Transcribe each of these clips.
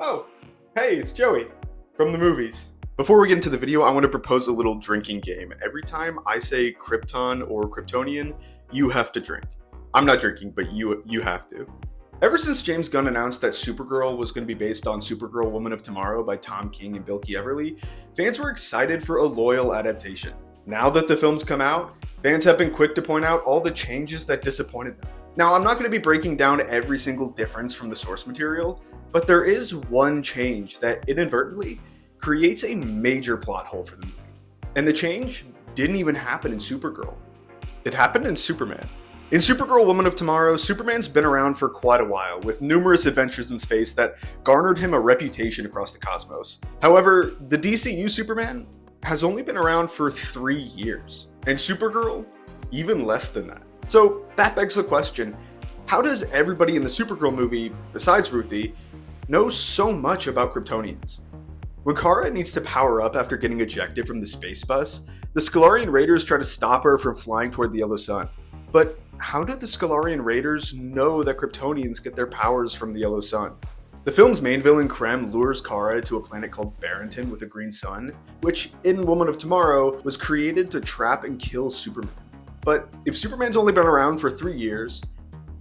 Oh, hey, it's Joey from the movies. Before we get into the video, I want to propose a little drinking game. Every time I say Krypton or Kryptonian, you have to drink. I'm not drinking, but you have to. Ever since James Gunn announced that Supergirl was going to be based on Supergirl Woman of Tomorrow by Tom King and Bilky Everly, fans were excited for a loyal adaptation. Now that the film's come out, fans have been quick to point out all the changes that disappointed them. Now, I'm not going to be breaking down every single difference from the source material, but there is one change that inadvertently creates a major plot hole for the movie. And the change didn't even happen in Supergirl. It happened in Superman. In Supergirl Woman of Tomorrow, Superman's been around for quite a while, with numerous adventures in space that garnered him a reputation across the cosmos. However, the DCU Superman has only been around for 3 years, and Supergirl, even less than that. So that begs the question, how does everybody in the Supergirl movie, besides Ruthie, know so much about Kryptonians? When Kara needs to power up after getting ejected from the space bus, the Skalarian Raiders try to stop her from flying toward the Yellow Sun. But how do the Skalarian Raiders know that Kryptonians get their powers from the Yellow Sun? The film's main villain Krem lures Kara to a planet called Barrington with a green sun, which in Woman of Tomorrow was created to trap and kill Superman. But if Superman's only been around for 3 years,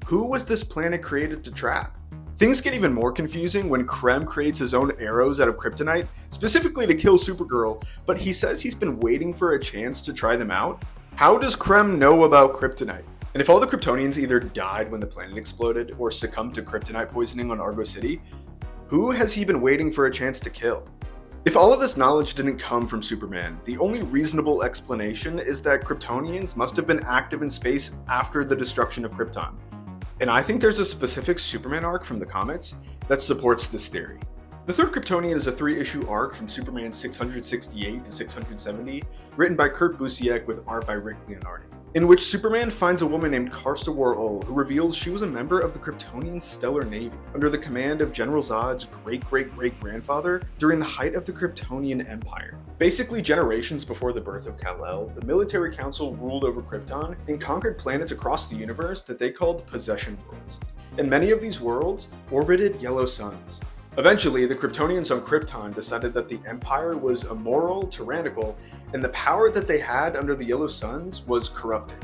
who was this planet created to trap? Things get even more confusing when Krem creates his own arrows out of kryptonite, specifically to kill Supergirl, but he says he's been waiting for a chance to try them out. How does Krem know about kryptonite? And if all the Kryptonians either died when the planet exploded or succumbed to kryptonite poisoning on Argo City, who has he been waiting for a chance to kill? If all of this knowledge didn't come from Superman, the only reasonable explanation is that Kryptonians must have been active in space after the destruction of Krypton. And I think there's a specific Superman arc from the comics that supports this theory. The third Kryptonian is a 3-issue arc from Superman 668 to 670, written by Kurt Busiek with art by Rick Leonardi, in which Superman finds a woman named Karsta War-Ul who reveals she was a member of the Kryptonian Stellar Navy under the command of General Zod's great-great-great-grandfather during the height of the Kryptonian Empire. Basically, generations before the birth of Kal-El, the military council ruled over Krypton and conquered planets across the universe that they called possession worlds. And many of these worlds orbited yellow suns. Eventually, the Kryptonians on Krypton decided that the Empire was immoral, tyrannical, and the power that they had under the Yellow Suns was corrupted.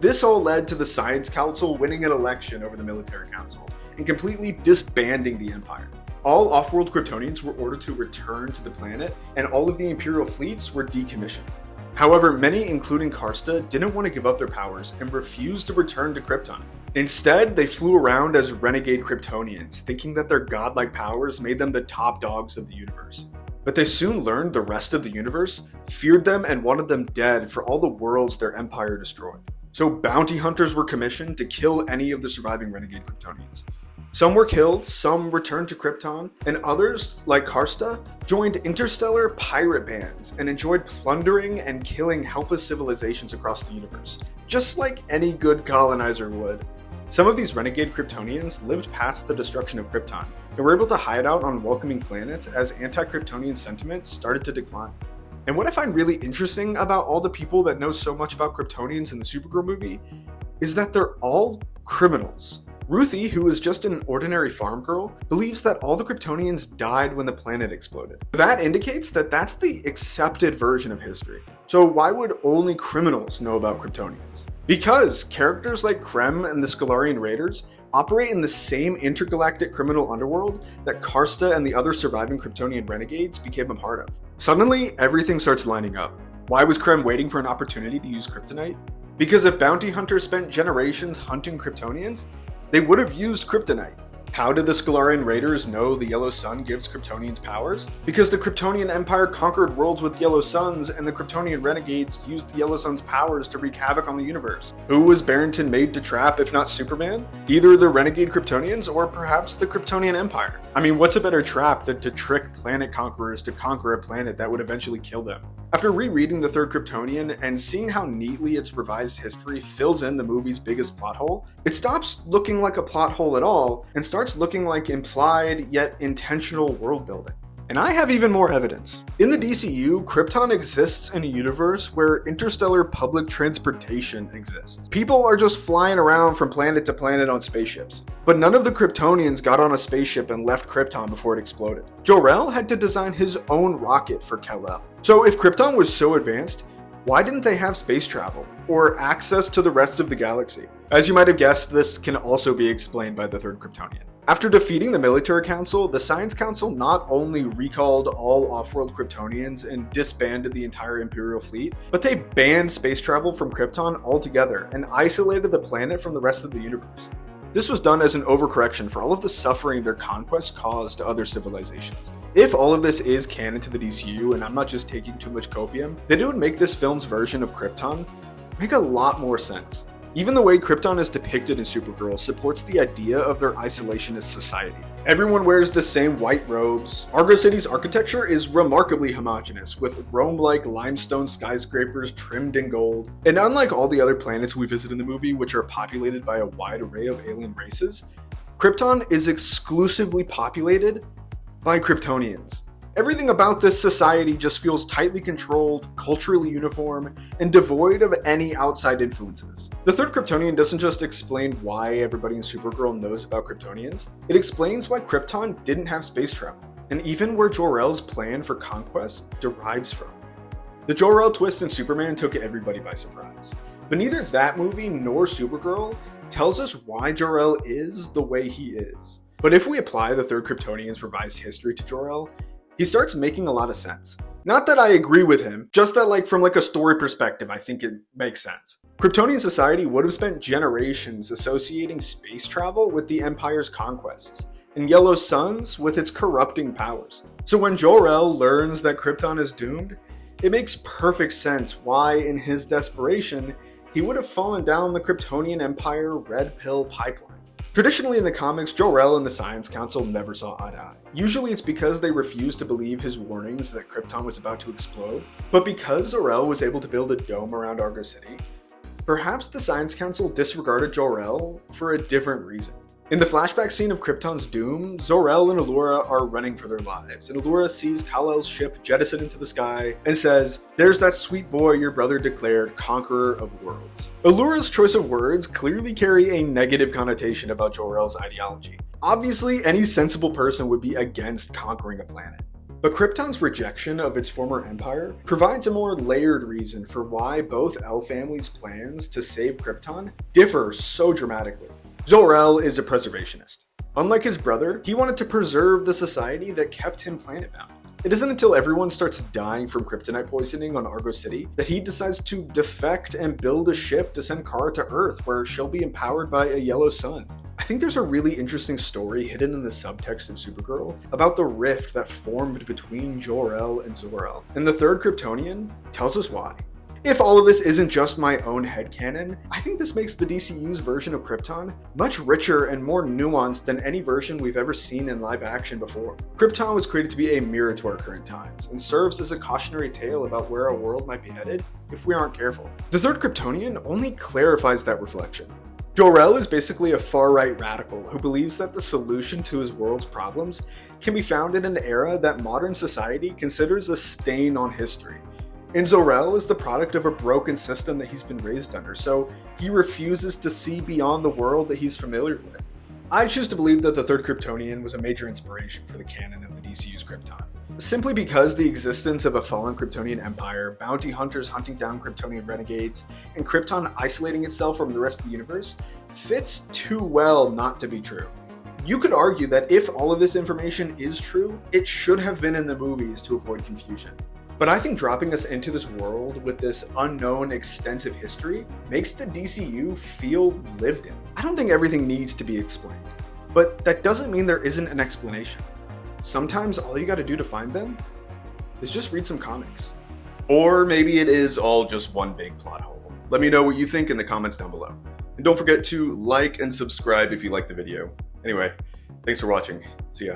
This all led to the Science Council winning an election over the Military Council and completely disbanding the Empire. All off-world Kryptonians were ordered to return to the planet, and all of the Imperial fleets were decommissioned. However, many, including Karsta, didn't want to give up their powers and refused to return to Krypton. Instead, they flew around as renegade Kryptonians, thinking that their godlike powers made them the top dogs of the universe. But they soon learned the rest of the universe feared them and wanted them dead for all the worlds their empire destroyed. So bounty hunters were commissioned to kill any of the surviving renegade Kryptonians. Some were killed, some returned to Krypton, and others, like Karsta, joined interstellar pirate bands and enjoyed plundering and killing helpless civilizations across the universe, just like any good colonizer would. Some of these renegade Kryptonians lived past the destruction of Krypton and were able to hide out on welcoming planets as anti-Kryptonian sentiment started to decline. And what I find really interesting about all the people that know so much about Kryptonians in the Supergirl movie is that they're all criminals. Ruthie, who is just an ordinary farm girl, believes that all the Kryptonians died when the planet exploded. That indicates that that's the accepted version of history. So why would only criminals know about Kryptonians? Because characters like Krem and the Skalarian Raiders operate in the same intergalactic criminal underworld that Karsta and the other surviving Kryptonian renegades became a part of. Suddenly, everything starts lining up. Why was Krem waiting for an opportunity to use kryptonite? Because if bounty hunters spent generations hunting Kryptonians, they would have used kryptonite. How did the Skalarian Raiders know the Yellow Sun gives Kryptonians powers? Because the Kryptonian Empire conquered worlds with yellow suns, and the Kryptonian renegades used the Yellow Sun's powers to wreak havoc on the universe. Who was Barrington made to trap if not Superman? Either the renegade Kryptonians or perhaps the Kryptonian Empire. I mean, what's a better trap than to trick planet conquerors to conquer a planet that would eventually kill them? After rereading the third Kryptonian and seeing how neatly its revised history fills in the movie's biggest plot hole, it stops looking like a plot hole at all and starts looking like implied yet intentional world building. And I have even more evidence. In the DCU, Krypton exists in a universe where interstellar public transportation exists. People are just flying around from planet to planet on spaceships. But none of the Kryptonians got on a spaceship and left Krypton before it exploded. Jor-El had to design his own rocket for Kal-El. So if Krypton was so advanced, why didn't they have space travel or access to the rest of the galaxy? As you might have guessed, this can also be explained by the third Kryptonian. After defeating the Military Council, the Science Council not only recalled all off-world Kryptonians and disbanded the entire Imperial fleet, but they banned space travel from Krypton altogether and isolated the planet from the rest of the universe. This was done as an overcorrection for all of the suffering their conquest caused to other civilizations. If all of this is canon to the DCU, and I'm not just taking too much copium, then it would make this film's version of Krypton make a lot more sense. Even the way Krypton is depicted in Supergirl supports the idea of their isolationist society. Everyone wears the same white robes. Argo City's architecture is remarkably homogeneous, with Rome-like limestone skyscrapers trimmed in gold. And unlike all the other planets we visit in the movie, which are populated by a wide array of alien races, Krypton is exclusively populated by Kryptonians. Everything about this society just feels tightly controlled, culturally uniform, and devoid of any outside influences. The third Kryptonian doesn't just explain why everybody in Supergirl knows about Kryptonians, it explains why Krypton didn't have space travel, and even where Jor-El's plan for conquest derives from. The Jor-El twist in Superman took everybody by surprise, but neither that movie nor Supergirl tells us why Jor-El is the way he is. But if we apply the third Kryptonian's revised history to Jor-El, he starts making a lot of sense. Not that I agree with him, just that from a story perspective, I think it makes sense. Kryptonian society would have spent generations associating space travel with the Empire's conquests, and Yellow Suns with its corrupting powers. So when Jor-El learns that Krypton is doomed, it makes perfect sense why, in his desperation, he would have fallen down the Kryptonian Empire Red Pill pipeline. Traditionally in the comics, Jor-El and the Science Council never saw eye to eye. Usually it's because they refused to believe his warnings that Krypton was about to explode, but because Jor-El was able to build a dome around Argo City, perhaps the Science Council disregarded Jor-El for a different reason. In the flashback scene of Krypton's doom, Zor-El and Allura are running for their lives, and Allura sees Kal-El's ship jettison into the sky and says, "There's that sweet boy your brother declared, conqueror of worlds." Allura's choice of words clearly carry a negative connotation about Jor-El's ideology. Obviously, any sensible person would be against conquering a planet. But Krypton's rejection of its former empire provides a more layered reason for why both El family's plans to save Krypton differ so dramatically. Zor-El is a preservationist. Unlike his brother, he wanted to preserve the society that kept him planet-bound. It isn't until everyone starts dying from kryptonite poisoning on Argo City that he decides to defect and build a ship to send Kara to Earth, where she'll be empowered by a yellow sun. I think there's a really interesting story hidden in the subtext of Supergirl about the rift that formed between Jor-El and Zor-El, and the third Kryptonian tells us why. If all of this isn't just my own headcanon, I think this makes the DCU's version of Krypton much richer and more nuanced than any version we've ever seen in live action before. Krypton was created to be a mirror to our current times, and serves as a cautionary tale about where our world might be headed if we aren't careful. The third Kryptonian only clarifies that reflection. Jor-El is basically a far-right radical who believes that the solution to his world's problems can be found in an era that modern society considers a stain on history. And Zor-El is the product of a broken system that he's been raised under, so he refuses to see beyond the world that he's familiar with. I choose to believe that the third Kryptonian was a major inspiration for the canon of the DCU's Krypton. Simply because the existence of a fallen Kryptonian empire, bounty hunters hunting down Kryptonian renegades, and Krypton isolating itself from the rest of the universe fits too well not to be true. You could argue that if all of this information is true, it should have been in the movies to avoid confusion. But I think dropping us into this world with this unknown extensive history makes the DCU feel lived in. I don't think everything needs to be explained, but that doesn't mean there isn't an explanation. Sometimes all you gotta do to find them is just read some comics. Or maybe it is all just one big plot hole. Let me know what you think in the comments down below. And don't forget to like and subscribe if you like the video. Anyway, thanks for watching. See ya.